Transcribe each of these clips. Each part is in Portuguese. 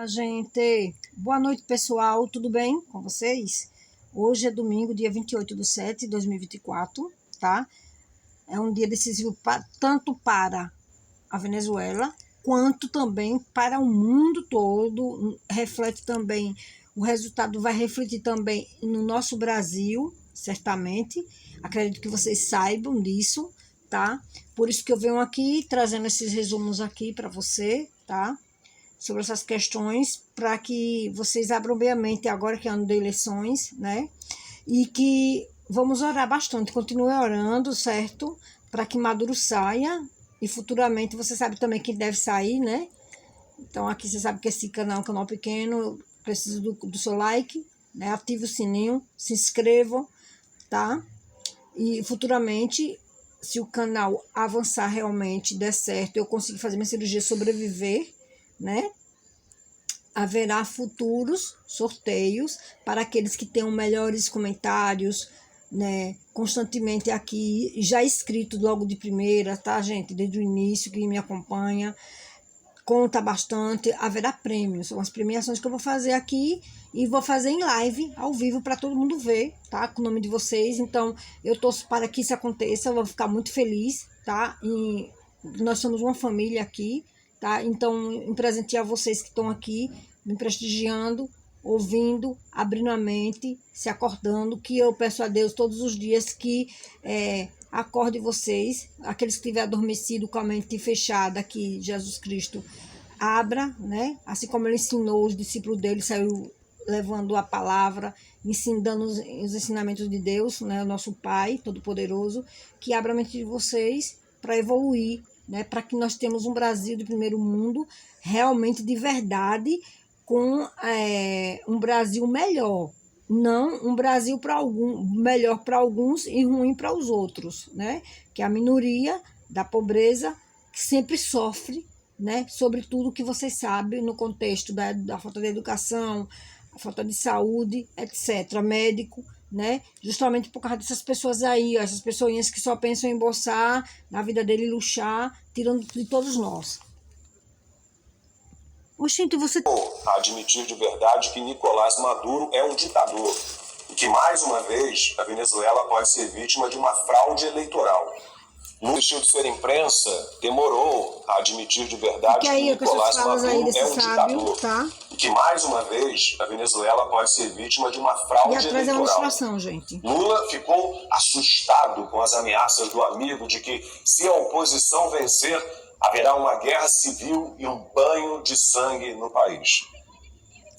Gente, boa noite pessoal, tudo bem com vocês? Hoje é domingo, dia 28/7/2024, tá? É um dia decisivo tanto para a Venezuela, quanto também para o mundo todo. Reflete também, o resultado vai refletir também no nosso Brasil, certamente. Acredito que vocês saibam disso, tá? Por isso que eu venho aqui trazendo esses resumos aqui para você, tá? Sobre essas questões, para que vocês abram bem a mente agora que é ano de eleições, né? E que vamos orar bastante, continue orando, certo? Para que Maduro saia e futuramente você sabe também que deve sair, né? Então aqui você sabe que esse canal é um canal pequeno, preciso do seu like, né? Ative o sininho, se inscrevam, tá? E futuramente, se o canal avançar realmente, der certo, eu consigo fazer minha cirurgia sobreviver, né? Haverá futuros sorteios para aqueles que tenham melhores comentários, né, constantemente aqui, já inscrito logo de primeira, tá, gente? Desde o início, que me acompanha, conta bastante. Haverá prêmios, são as premiações que eu vou fazer aqui e vou fazer em live, ao vivo, para todo mundo ver, tá? Com o nome de vocês. Então, eu torço para que isso aconteça, eu vou ficar muito feliz, tá? E nós somos uma família aqui, tá? Então, em presentear vocês que estão aqui, me prestigiando, ouvindo, abrindo a mente, se acordando, que eu peço a Deus todos os dias que acorde vocês, aqueles que estiverem adormecidos com a mente fechada, que Jesus Cristo abra, né? Assim como ele ensinou os discípulos dele, saiu levando a palavra, ensinando os ensinamentos de Deus, né? O nosso Pai Todo-Poderoso, que abra a mente de vocês para evoluir, né? Para que nós tenhamos um Brasil de primeiro mundo, realmente de verdade, com um Brasil melhor, não um Brasil melhor para alguns e ruim para os outros, né? Que é a minoria da pobreza que sempre sofre, né? Sobretudo que vocês sabem no contexto da falta de educação, a falta de saúde, etc., médico, né? Justamente por causa dessas pessoas aí, ó, essas pessoinhas que só pensam em embolsar na vida dele e luxar, tirando de todos nós. Oxente, você... admitir de verdade que Nicolás Maduro é um ditador e que, mais uma vez, a Venezuela pode ser vítima de uma fraude eleitoral. No estilo de ser imprensa, demorou a admitir de verdade que Nicolás Maduro é um ditador, tá? E que, mais uma vez, a Venezuela pode ser vítima de uma fraude eleitoral. E atrás é uma ilustração, gente. Lula ficou assustado com as ameaças do amigo de que, se a oposição vencer, haverá uma guerra civil e um banho de sangue no país.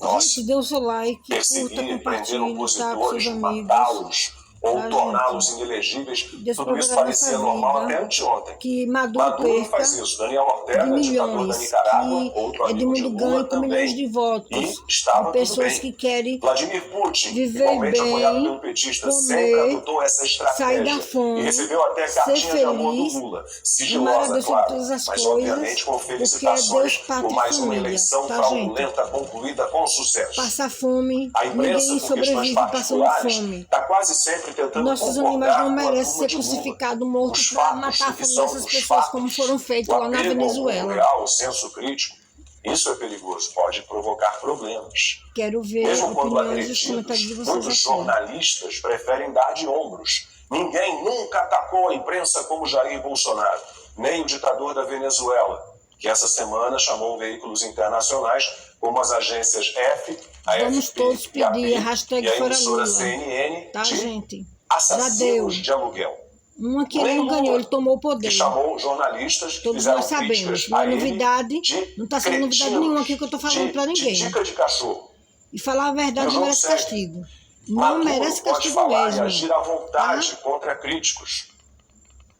Gente, dê o seu like, curta, compartilhe, tá, com seus amigos. Matá-los ou torná-los inelegíveis, tudo isso parecia normal até anteontem. Que Maduro não faz isso. Daniel Ortega, de ditador da Nicarágua, outro amigo de Lula com milhões de votos, de pessoas que querem Vladimir Putin, viver igualmente bem, apoiado pelo petista, comer, sempre adotou essa estratégia sair da fome, e recebeu até cartinha de amor do Lula, sigilosa, claro, mas obviamente com felicitações por mais uma eleição fraudulenta concluída com sucesso. Passar fome, a imprensa, ninguém sobrevive passando fome. Está quase sempre tentando nossos animais não merecem ser crucificados, mortos para matar a fome dessas pessoas, como foram feitos lá na Venezuela. O senso crítico, isso é perigoso, pode provocar problemas. Quero ver mesmo quando opiniões e os comentários de vocês. Muitos jornalistas preferem dar de ombros. Ninguém nunca atacou a imprensa como Jair Bolsonaro, nem o ditador da Venezuela, que essa semana chamou veículos internacionais como as agências F, a Vamos FP, todos pedir hashtag e a fora emissora Lula, CNN tá, gente? assassinos de aluguel. Um que ele não ganhou, ele tomou o poder. Que chamou jornalistas que todos nós sabemos. Não é novidade, não está sendo novidade nenhuma aqui que eu estou falando para ninguém. De cachorro. E falar a verdade não merece castigo. Não merece castigo mesmo. E agir à vontade contra críticos.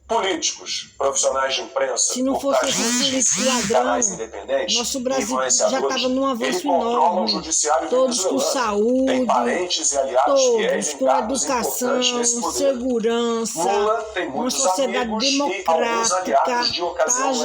Políticos, profissionais de imprensa, se não fosse esse ladrão, nosso Brasil já estava num avanço enorme. Todos com saúde, todos com educação, segurança, uma sociedade democrática, tá,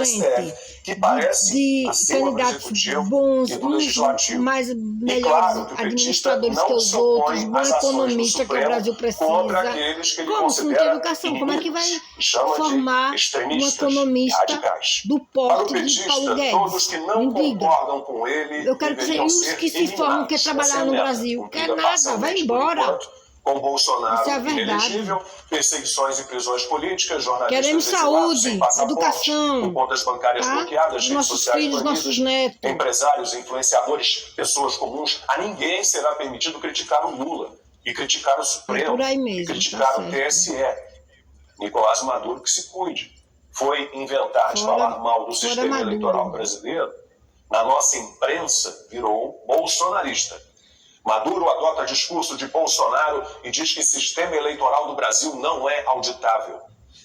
gente? que parece de acima do candidatos executivo bons, e do legislativo. melhores claro que o petista administradores que não os se outros, opõe bom às ações do economista que o Supremo Brasil contra precisa. aqueles que ele Como se não tem considera educação? Como é que vai inimigos e chama formar de um extremistas e economista radicais. do Para o porte de petista, Paulo todos Guedes? que não Me diga. concordam com ele Eu quero que você, e deveriam os ser que se formam, quer eliminados. trabalhar Essa é a no meta, Brasil? cumprida Quer nada, vai parcialmente por embora. enquanto, com Bolsonaro Isso é verdade. inelegível, perseguições e prisões políticas, jornalistas Queremos exilados sem saúde, passaporte, educação, com contas bancárias tá? bloqueadas, Dos redes nossos sociais filhos, banidas, nossos netos. empresários, influenciadores, pessoas comuns. A ninguém será permitido criticar o Lula, e criticar o Supremo, por aí mesmo, e criticar tá o certo. TSE. Nicolás Maduro que se cuide. Foi inventar de falar mal do sistema Maduro. eleitoral brasileiro, na nossa imprensa virou bolsonarista. Maduro adota discurso de Bolsonaro e diz que o sistema eleitoral do Brasil não é auditável.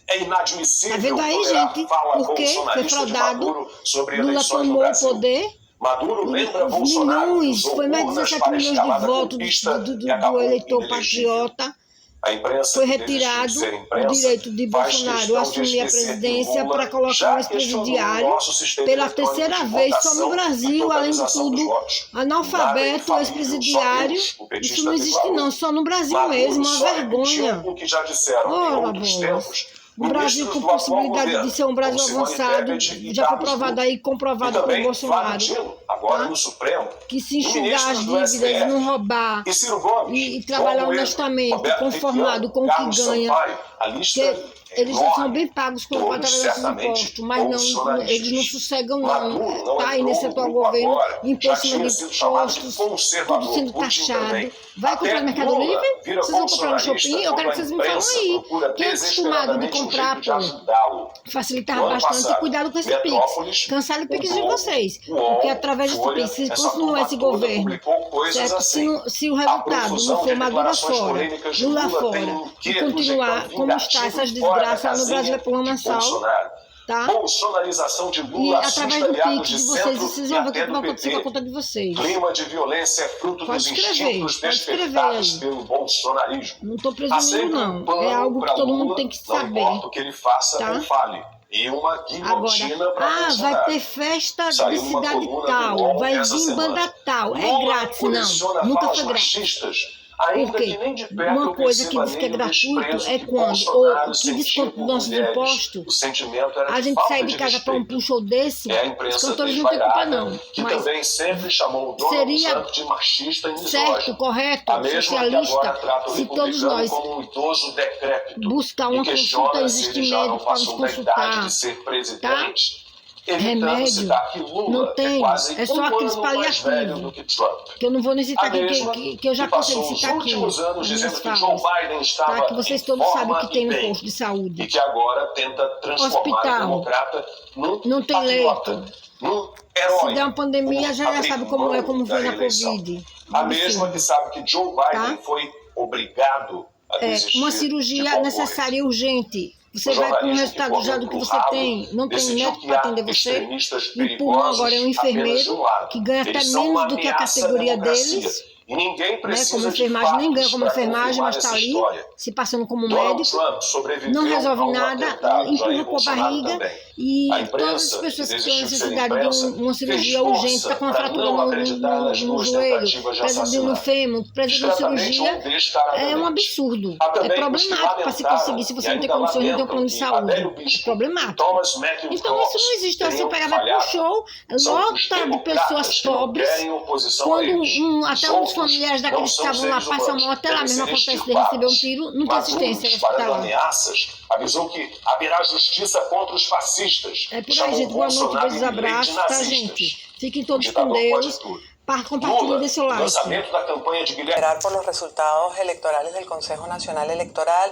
É inadmissível Tá vendo aí, tolerar gente? fala Porque foi bolsonarista de fraudado, Maduro sobre Lula eleições no tomou o Brasil. poder. Maduro lembra Os Bolsonaro que milhões, usou foi mais de urnas 17 para milhões de escalada votos golpista do e acabou eleitor inelegível. patriota. A imprensa Foi que desistiu de retirado ser o imprensa direito de faz Bolsonaro questão de assumir a esquecer que presidência Lula para colocar já um ex-presidiário questionou o nosso sistema pela eletrônico terceira de vez só votação no e Brasil, além de totalização dos tudo, votos. Nada analfabeto, infalível, ex-presidiário. só Deus, o petista Isso não existe declarou. não, só no Brasil Maduro mesmo, só uma vergonha. repetiu o que já disseram em Ora, outros bolas. tempos. O Brasil Ministros com do atual possibilidade governo, de ser um Brasil como Simone avançado, Tebet e já foi Carlos provado Duque. aí, comprovado E por também Bolsonaro. Flávio, agora Tá? no Supremo. Que se E enxugar as ministros do dívidas, STF, não roubar e Ciro Gomes, e trabalhar João Moedo, honestamente, Roberto conformado Requião, com o que Carlos ganha, Sampaio, a lista que eles já são bem pagos com todos através desses certamente impostos, mas não, bolsonaristas. eles não sossegam Maduro não tá? E entrou nesse no atual grupo governo, agora, já imposto em cima tinha de sido chamado de impostos, conservador, tudo sendo Putin taxado. também. Vai Até comprar no Mercado Lula Livre? vira Vocês vão comprar no bolsonarista Shopping? Eu quando quero a que vocês me falem imprensa aí. procura Quem é acostumado de desesperadamente um comprar, jeito de ajudá-lo. facilitar No ano bastante, passado, cuidado com esse Metrópolis, Pix. Cancele o Pix o de Globo, vocês. o UOL, Porque através desse Folha, Pix, se essa continuar turma esse toda governo, publicou coisas certo? assim. Se o A resultado profusão não de for Maduro declarações fora, polêmicas de Lula Lula fora, tem e inquietos continuar de como está vingativo essas fora da desgraças no Brasil, casinha vai pôr um de mensal, Bolsonaro. tá? Bolsonarização de E Lula através assusta do aliados Pix de de vocês, centro vocês e vão ver o até que vai do acontecer com a PT. conta de vocês. Clima de violência é fruto Pode dos escrever, instintos pode escrever despertados aí. pelo bolsonarismo. Não estou Há presumindo, sempre não. um plano É algo pra que todo Lula, mundo tem que não saber. importa o que ele faça Tá? ou fale. E uma guilhotina para Vai Bolsonaro. ter festa de Saiu numa cidade coluna do tal, UOL vai essa vir semana. banda tal. É Lula grátis, coleciona não. Nunca falas foi grátis. machistas, ainda Por que quê? nem de perto Uma eu coisa que perceba diz que é nem o gratuito desprezo é que quando, Bolsonaro ou que sentiu desconto por dos nossos mulheres. impostos, O sentimento era a de gente falta sai de de casa para um respeito. show desse, É a os imprensa cantores não têm culpa, desvairada, não. que Mas também sempre chamou o Donald seria Trump de machista e certo, misógino. correto, A mesma que agora socialista, trata o se todos republicano nós como um idoso decrépito buscar e uma questiona consulta, se existe ele já não médico para nos passou da idade consultar, de ser tá? presidente, evitando Remédio, citar que Lula não tem, é quase é só aqueles ano mais velho do paliativos, que Trump. que eu não vou nem citar A aqui, mesma que eu já que cansei de passou os citar aqui, últimos anos as dizendo minhas que Joe falas, Biden estava tá? Que vocês em todos sabem o forma que tem e no bem, posto de saúde. e que agora tenta transformar o Hospital, democrata num não tem patriota, leito. num Se herói. der uma pandemia, por já abrir sabe como é, mão como da foi na eleição. Covid. A mesma que sabe que Joe Biden Tá? foi obrigado a desistir Uma de cirurgia concorrer. necessária e urgente. Você O vai com o jornalismo resultado que já do que correu você pro rabo tem, não tem decidiu médico que para há atender você. extremistas Empurram perigosos agora um apenas de enfermeiro um lado. que ganha até Eles são menos uma do que a ameaça à categoria democracia. deles. E ninguém Né, precisa como de enfermagem, nem ganha fatos como para enfermagem, confirmar mas está essa ali história. se passando como Donald médico, Trump sobreviveu não resolve a um nada, atentado, Jair empurra por Bolsonaro barriga também. e A todas as imprensa, pessoas que que têm desistiu de ser necessidade de imprensa, uma cirurgia fez urgente, está força com uma para fratura não acreditar nas no duas joelho, tentativas de precisa de um assassinato. fêmur, precisa de uma Discretamente cirurgia, ou descaradamente. é um absurdo. Há É também os que problemático para se conseguir, se lamentaram você e não tem ainda condições, não tem um lamentam plano de que saúde. Adélio É Bispo e problemático. Thomas Matthew Então isso não Cross existe. Você teriam pega, vai para um falhado. show, São os lota de democratas pessoas que não pobres, querem oposição a quando eles. até Os um dos familiares não daqueles que são estavam lá seres passam humanos, mal, até lá devem mesmo ser acontece de extirpados. receber um tiro, não tem Maduro, assistência disparando hospitalar. ameaças, avisou que haverá justiça contra os fascistas. É por aí, Chamou gente. Boa noite, Bolsonaro beijos, e Milley de abraços, tá, nazistas. gente? Fiquem O todos com ditador pode Deus. tudo. Compartilhem Lula, desse like. lançamento da campanha de Guilherme. Esperar por los resultados electorales del Consejo Nacional Electoral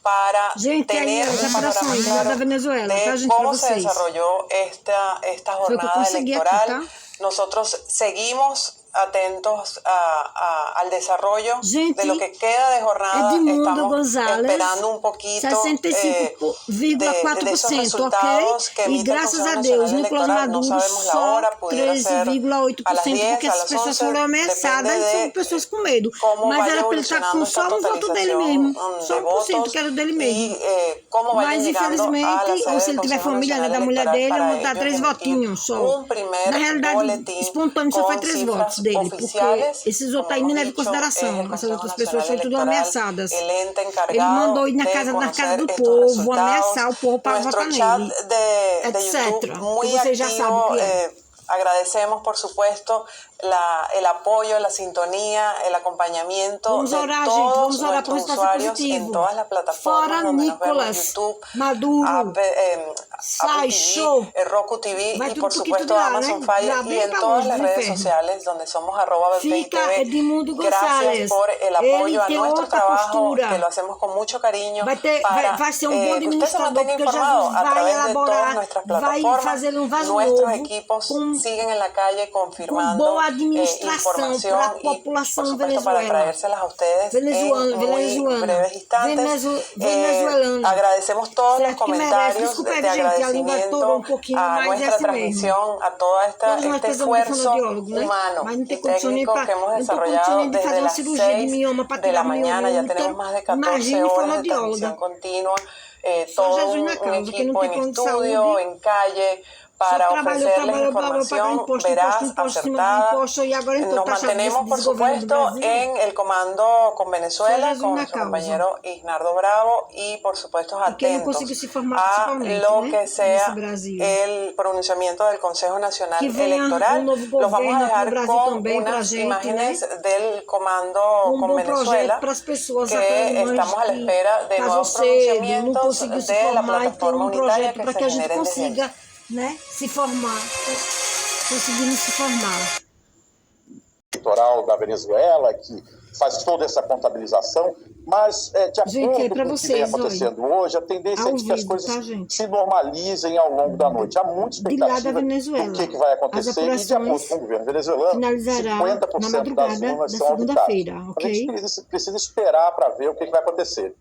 para Gente, aí, tener as un panorama apurações lá da claro Venezuela, tá, de gente, para cómo se vocês. desarrolló esta Foi o que eu jornada consegui aqui, electoral. tá? Nosotros seguimos atentos al desarrollo Gente, de lo que queda de jornada. Edmundo Estamos González, esperando un poquito de esos 65,4%, resultados que ok? E emite el graças Consejo a Deus, Nacional Nicolás Electoral. No Maduro sabemos la só hora, pudiera ser a las 13,8%, 10, porque a essas las pessoas 11, foram ameaçadas depende e são de pessoas com medo. cómo Mas vaya era para ele estar evolucionando com esta só o voto dele mesmo, só totalización de 1%, que era o votos dele mesmo. y cómo vayan Mas, llegando a la infelizmente, ou sede se del ele tiver Consejo família, né, Nacional da mulher Electoral dele, para vão dar ellos 3 emitir votinhos só. un primer Na realidade, boletim espontâneo só foi con 3 cifras votos dele, porque oficiales. esses outros aí Como nem hemos levam em dicho, es el consideração. Essas Consejo outras pessoas Nacional foram tudo Electoral ameaçadas. el ente Ele encargado mandou ir na de casa do conocer povo, estos resultados. ameaçar o povo para Nuestro votar chat nele, de etc. YouTube Que muy vocês já sabem o activo. que é. Agradecemos, por supuesto, el apoyo, la sintonía, el acompañamiento Vamos de orar, gente, todos vamos orar para o nuestros resultado usuarios positivo. en todas las plataformas Fora donde nos vemos, Nicolás YouTube, Maduro, Apple sai, TV, show. Roku TV Vai y tudo por porque tudo supuesto lá, Amazon né? Fire Já y bem en para todas longe las do redes inferno. sociales donde somos Fica @BPI Edmundo TV. Gracias González. por el Ele apoyo a tem nuestro outra trabajo, postura. que lo hacemos con mucho cariño Vai ser um bom que usted se administrador, mantenga porque informado Jesus a vai través de todas elaborar, nuestras vai plataformas. fazer vaso Nuestros novo equipos com siguen en la calle confirmando boa administração para a información y, por população supuesto, para venezuela. traérselas a ustedes en Venezuelana, muy breves instantes. venezuelana. Agradecemos todos los Certo que merece. comentarios Desculpa, de gente, a língua agradecimiento atorou um pouquinho, a mas é nuestra assim mesmo. transmisión, a todo Todos nós este precisamos de esfuerzo fonoaudiólogo, né? humano Mas não tem y condição nem técnico para. que hemos Não estou desarrollado condicionando de desde fazer uma las cirurgia de 6 mioma para de la tirar mioma mañana. no Ya útero. tenemos más de 14 Imagine horas de fonoaudióloga. transmisión continua. Só Todo Jesus na un causa, que não equipo tem en plano de estudio, saúde. en calle, Só para trabalhou, ofrecerles para pagar información imposto, veraz, imposto, cima de acertada. imposto, e agora Nos taxa mantenemos, por desse governo do supuesto, Brasil. en el comando con Venezuela, Jesus con na nuestro causa. compañero Isnardo Bravo y, por supuesto, E quem não conseguiu atentos se formar a principalmente, lo né? que Nesse sea Brasil. el pronunciamiento del Consejo Nacional Que venha Electoral. novo Los vamos a governo aqui no dejar Brasil con também pra unas gente, imágenes né? del comando Um con bom Venezuela, projeto para as pessoas, que para nós estamos a la que espera de casou nuevos cedo, não pronunciamientos conseguiu se de la formar, e ter plataforma unitaria projeto que para se que a gente generen desde consiga, né, se formar, conseguimos se formar. Eleitoral da Venezuela, que faz toda essa contabilização, mas de acordo Gente, com o que vem acontecendo hoje, a tendência é de que as coisas se normalizem ao longo da noite. Há muita expectativa do que vai acontecer e, de acordo com o governo venezuelano, 50% das urnas são auditadas. A gente precisa esperar para ver o que vai acontecer.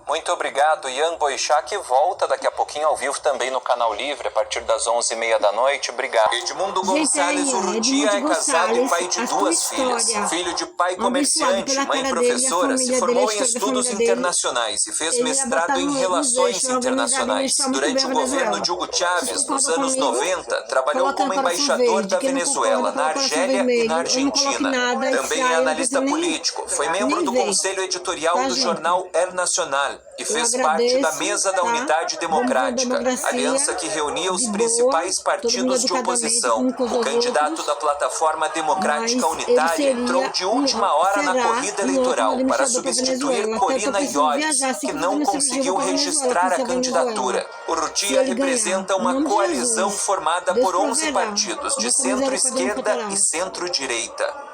Muito obrigado, Ian Boixá, que volta daqui a pouquinho ao vivo também no Canal Livre, a partir das 11h30 da noite. Obrigado. Edmundo Gonçalves Urrutia é casado e pai de 2 filhas. Filho de pai comerciante, mãe professora, se formou em estudos internacionais e fez mestrado em relações internacionais. Durante o governo de Hugo Chávez, nos anos 90, trabalhou como embaixador da Venezuela na Argélia e na Argentina. Também é analista político. Foi membro do conselho editorial do jornal El Nacional e fez parte da Mesa da Unidade Democrática, aliança que reunia os principais partidos de oposição. O candidato da Plataforma Democrática Unitária entrou de última hora na corrida eleitoral para substituir Corina Yoris, que não conseguiu registrar a candidatura. Urrutia representa uma coalizão formada por 11 partidos de centro-esquerda e centro-direita.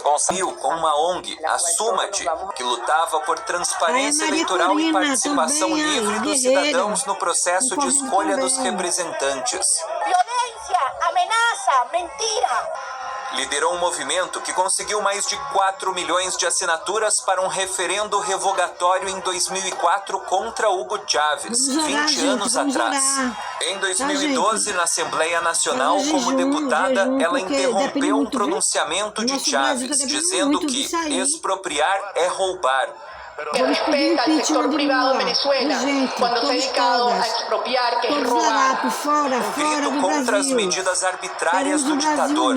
Conseguiu com uma ONG, a Sumate, que lutava por transparência eleitoral e participação livre dos cidadãos no processo de escolha dos representantes. Violência, ameaça, mentira. Liderou um movimento que conseguiu mais de 4 milhões de assinaturas para um referendo revogatório em 2004 contra Hugo Chávez, 20 anos atrás. Em 2012, na Assembleia Nacional, como deputada, ela interrompeu um pronunciamento de Chávez, dizendo que expropriar é roubar. Que respeta al sector privado en Venezuela cuando se ha dedicado a expropiar, que es robar. Um grito contra as medidas arbitrárias do ditador.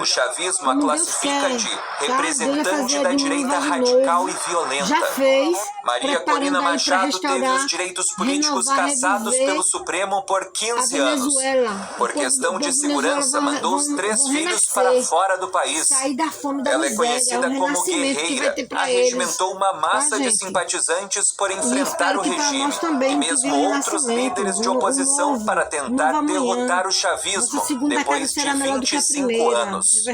O chavismo a classifica de representante da direita radical e violenta. Maria Corina Machado teve os direitos políticos cassados pelo Supremo por 15 anos. Por questão de segurança, mandou os 3 filhos para fora do país. Ela é conhecida como guerreira. Arregimentou uma massa de simpatizantes por enfrentar o regime e mesmo outros líderes de oposição para tentar derrotar o chavismo depois de 25 anos.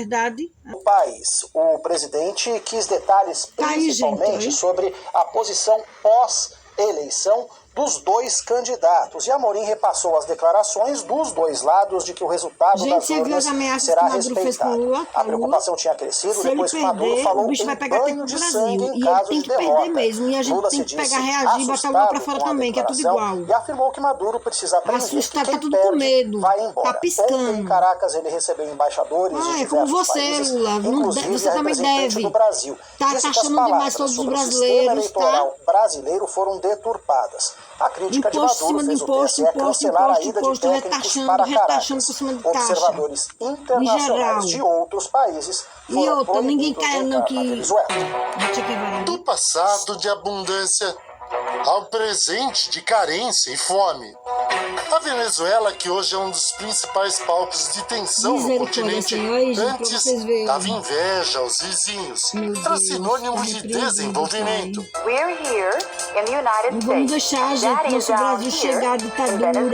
No país, o presidente quis detalhes principalmente sobre a posição pós-eleição dos dois candidatos. E Amorim repassou as declarações dos dois lados de que o resultado das urnas será respeitado. A preocupação tinha crescido depois que Maduro falou em banho de sangue em caso de derrota. Lula se disse assustado com a declaração e afirmou que Maduro precisa aprender que quem perde vai embora. Ontem em Caracas ele recebeu embaixadores de diversos países, inclusive a representante do Brasil. Disse que as palavras sobre o sistema eleitoral brasileiro foram deturpadas. A crítica de Maduro fez o TSE cancelar a ida de técnicos para Caracas. Observadores internacionais de outros países foram proibidos de entrar na Venezuela. Do passado de abundância ao presente de carência e fome. A Venezuela, que hoje é um dos principais palcos de tensão no continente, antes dava inveja aos vizinhos. Era sinônimo de desenvolvimento. Não vamos deixar, gente, nosso Brasil chegar à ditadura, não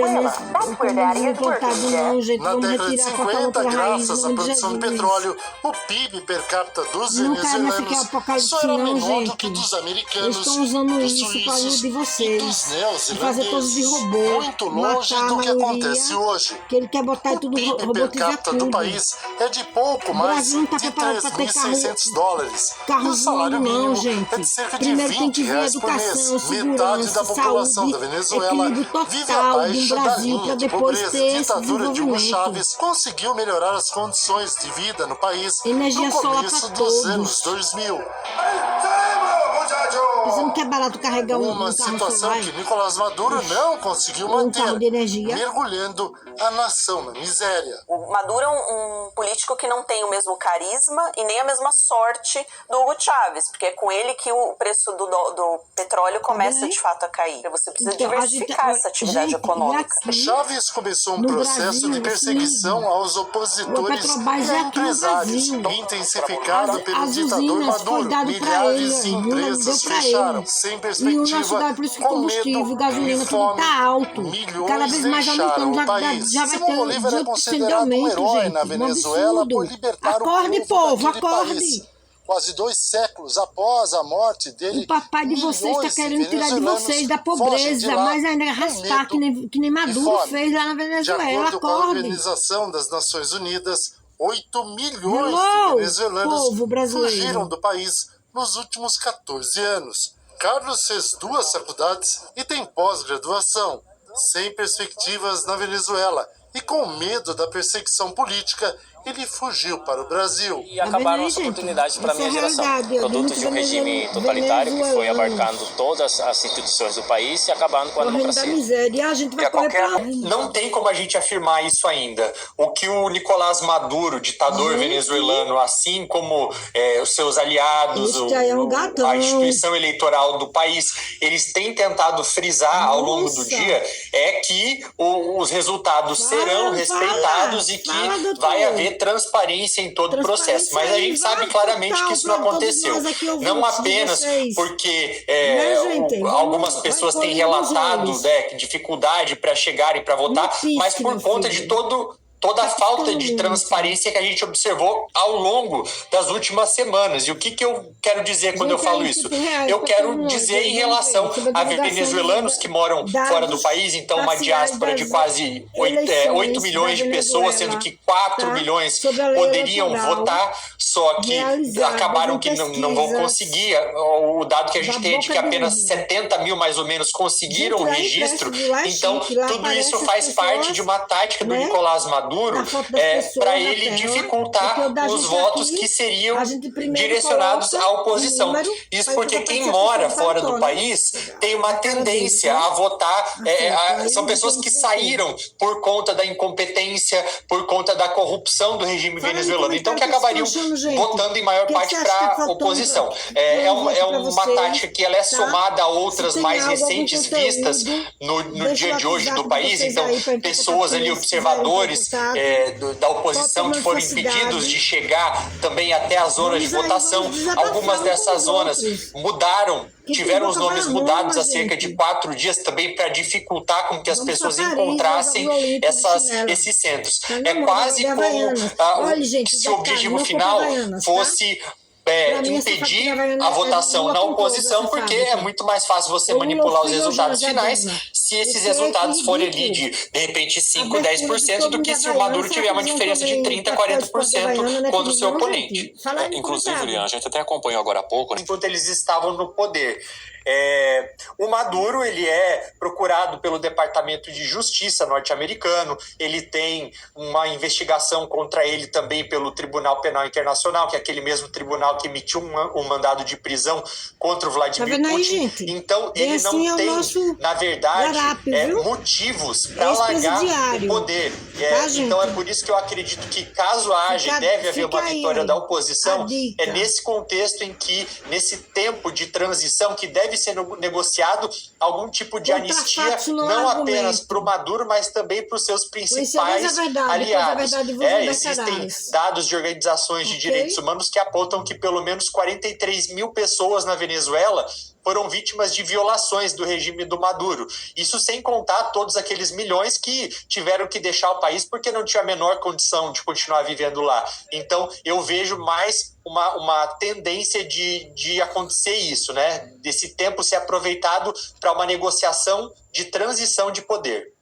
comunismo implantado não, gente. Na década de 50, graças à produção de petróleo, o PIB per capita dos venezuelanos só era menor do que dos americanos, dos suíços de vocês, e dos neozelandeses, fazer todos de robô, muito longe do que acontece hoje. Que ele quer botar o tudo PIB per capita do país é de pouco mais de $3.600. E o salário mínimo é de cerca de R$20 por mês. Metade da população da Venezuela vive abaixo da linha de pobreza. A ditadura de Hugo Chávez conseguiu melhorar as condições de vida no país no começo dos anos 2000. Você não quer barato carregar uma situação que Nicolás Maduro não conseguiu manter, mergulhando a nação na miséria. O Maduro é um político que não tem o mesmo carisma e nem a mesma sorte do Hugo Chávez, porque é com ele que o preço do petróleo começa de fato a cair. Você precisa diversificar essa atividade econômica. Chávez começou um processo de perseguição aos opositores e a empresários, intensificado pelo ditador Maduro. Milhares de empresas fecharam, sem perspectiva, com medo e fome. Milhões deixaram o país. Simão Bolívar é considerado um herói na Venezuela por libertar o povo daquele país. Quase 2 séculos após a morte dele, o papai de vocês está querendo tirar de vocês da pobreza, mas ainda arrastar que nem Maduro fez lá na Venezuela. De acordo com a Organização das Nações Unidas, 8 milhões de venezuelanos fugiram do país nos últimos 14 anos. Carlos fez 2 faculdades e tem pós-graduação, sem perspectivas na Venezuela e com medo da perseguição política, ele fugiu para o Brasil. E acabaram as oportunidades para a minha geração. Produtos de um regime totalitário que foi abarcando todas as instituições do país e acabando com a democracia. Não tem como a gente afirmar isso ainda. O que o Nicolás Maduro, ditador venezuelano, assim como os seus aliados, a instituição eleitoral do país, eles têm tentado frisar ao longo do dia é que os resultados serão respeitados e que vai haver transparência em todo o processo, mas a gente sabe claramente que isso não aconteceu, não apenas porque algumas pessoas têm relatado dificuldade para chegarem para votar, mas por conta de toda a falta de transparência que a gente observou ao longo das últimas semanas. E o que eu quero dizer quando eu falo isso? Eu quero dizer em relação a venezuelanos que moram fora do país, então uma diáspora de quase 8 milhões de pessoas, sendo que 4 milhões poderiam votar, só que acabaram que não vão conseguir. O dado que a gente tem é de que apenas 70 mil, mais ou menos, conseguiram o registro. Então, tudo isso faz parte de uma tática do Nicolás Maduro para ele dificultar os votos que seriam direcionados à oposição. Isso porque quem mora fora do país tem uma tendência a votar, são pessoas que saíram por conta da incompetência, por conta da corrupção do regime venezuelano, então que acabariam votando em maior parte para a oposição. É uma tática que ela é somada a outras mais recentes vistas no dia de hoje do país, então pessoas ali, observadores da oposição que foram impedidos de chegar também até as zonas de votação. Algumas dessas zonas tiveram os nomes mudados há cerca de 4 dias também para dificultar com que as pessoas encontrassem esses centros. É quase como se o objetivo final fosse impedir a votação na oposição, porque é muito mais fácil você manipular os resultados finais se esses resultados forem ali de repente 5, 10%, do que se o Maduro tiver uma diferença de 30, 40% contra o seu oponente. Inclusive, Lian, a gente até acompanhou agora há pouco, né? Enquanto eles estavam no poder. O Maduro, ele é procurado pelo Departamento de Justiça norte-americano, ele tem uma investigação contra ele também pelo Tribunal Penal Internacional, que é aquele mesmo tribunal que emitiu um mandado de prisão contra o Vladimir Putin. Então, ele não tem, na verdade, motivos para largar o poder. Então, é por isso que eu acredito que, caso haja, deve haver uma vitória da oposição, é nesse contexto em que, nesse tempo de transição, que deve ser negociado algum tipo de anistia, não apenas para o Maduro, mas também para os seus principais aliados. Existem dados de organizações de direitos humanos que apontam que pelo menos 43 mil pessoas na Venezuela foram vítimas de violações do regime do Maduro. Isso sem contar todos aqueles milhões que tiveram que deixar o país porque não tinha a menor condição de continuar vivendo lá. Então, eu vejo mais uma tendência de acontecer isso, né? Desse tempo ser aproveitado para uma negociação de transição de poder.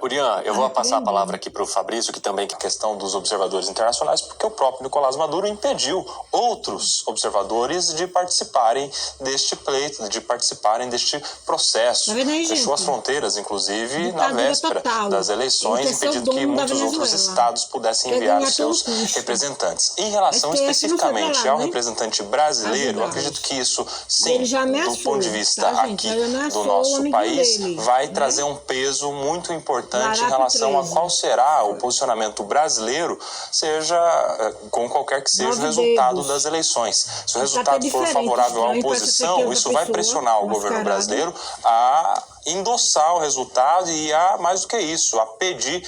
Urian, eu vou passar a palavra aqui para o Fabrício, que também é a questão dos observadores internacionais, porque o próprio Nicolás Maduro impediu outros observadores de participarem deste pleito, de participarem deste processo. Fechou as fronteiras, inclusive, na véspera das eleições, impedindo que muitos outros estados pudessem enviar seus representantes. Em relação especificamente ao representante brasileiro, eu acredito que isso, sim, do ponto de vista aqui do nosso país, vai trazer um peso muito importante em relação a qual será o posicionamento brasileiro, seja com qualquer que seja o resultado das eleições. Se o resultado for favorável à oposição, isso vai pressionar o governo brasileiro a endossar o resultado e a, mais do que isso, a pedir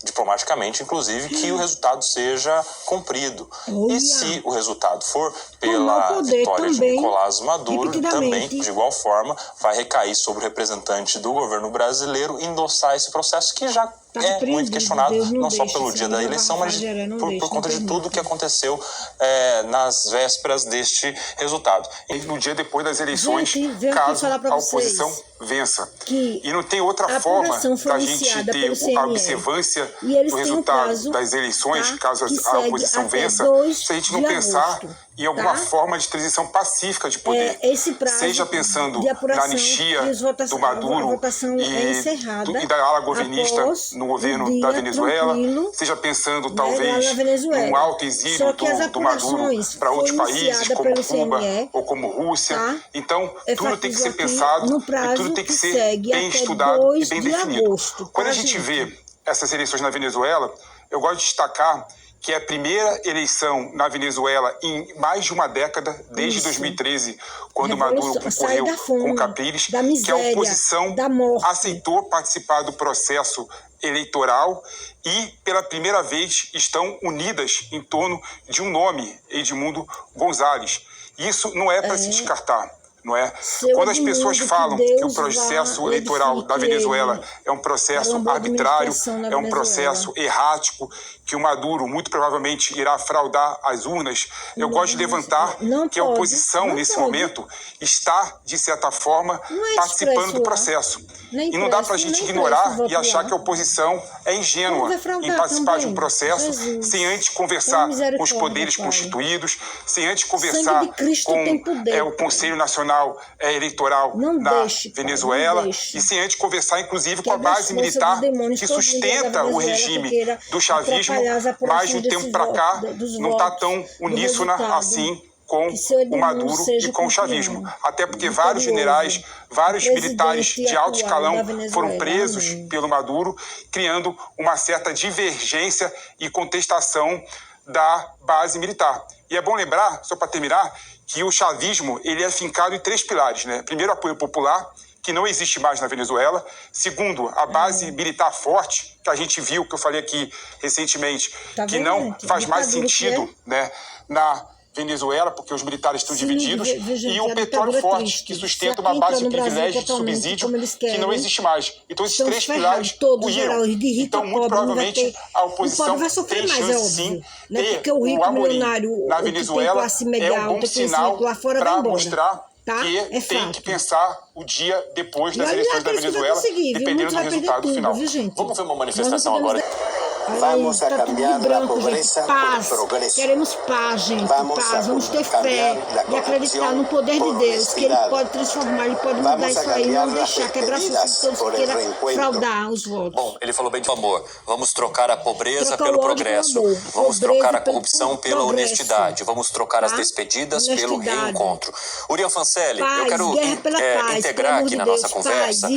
diplomaticamente, inclusive, que o resultado seja cumprido. E se o resultado for pela vitória de Nicolás Maduro, também, de igual forma, vai recair sobre o representante do governo brasileiro endossar esse processo que já é muito questionado, não só pelo dia da eleição, mas por conta de tudo que aconteceu nas vésperas deste resultado. E no dia depois das eleições, caso a oposição vença. E não tem outra forma da gente ter a observância do resultado das eleições, caso a oposição vença, se a gente não pensar em alguma forma de transição pacífica de poder, seja pensando na anistia do Maduro e da ala governista no governo da Venezuela, seja pensando talvez num alto exílio do Maduro para outros países como Cuba ou como Rússia. Então, tudo tem que ser pensado e tudo tem que ser bem estudado e bem definido. Quando a gente vê essas eleições na Venezuela, eu gosto de destacar que é a primeira eleição na Venezuela em mais de uma década, desde 2013, quando Maduro concorreu com o Capriles, que a oposição aceitou participar do processo eleitoral e, pela primeira vez, estão unidas em torno de um nome, Edmundo Gonzalez. Isso não é para se descartar. Não é? Quando as pessoas falam que o processo eleitoral da Venezuela é um processo arbitrário, é um processo errático, que o Maduro muito provavelmente irá fraudar as urnas, eu gosto de levantar que a oposição, nesse momento, está, de certa forma, participando do processo. E não dá para a gente ignorar e achar que a oposição é ingênua em participar de um processo sem antes conversar com os poderes constituídos, sem antes conversar com o Conselho Nacional Eleitoral na Venezuela e sem antes conversar, inclusive, com a base militar que sustenta o regime do chavismo, mas de um tempo para cá não está tão uníssona assim com o Maduro e com o chavismo. Até porque vários generais, vários militares de alto escalão foram presos pelo Maduro, criando uma certa divergência e contestação da base militar. E é bom lembrar, só para terminar, que o chavismo ele é fincado em 3 pilares, né? Primeiro, apoio popular, que não existe mais na Venezuela. Segundo, a base militar forte, que a gente viu, que eu falei aqui recentemente, que não faz mais sentido, né, na Venezuela, porque os militares estão divididos, e o petróleo forte, que sustenta uma base de privilégio, de subsídio, que não existe mais. Então, esses três pilares ruíram. Então, muito provavelmente, a oposição tem chance, sim, e o Amorim na Venezuela é um bom sinal para mostrar que tem que pensar o dia depois das eleições da Venezuela, dependendo do resultado final. Vamos ver uma manifestação agora. Vamos a cambiar la pobreza por progreso. Queremos paz, gente. Paz. Vamos ter fé e acreditar no poder de Deus, que Ele pode transformar, Ele pode mudar isso aí, não deixar quebrar todos que queiram fraudar os votos. Bom, ele falou bem de amor. Vamos trocar a pobreza pelo progresso. Vamos trocar a corrupção pela honestidade. Vamos trocar as despedidas pelo reencontro. Urian Fancelli, eu quero integrar aqui na nossa conversa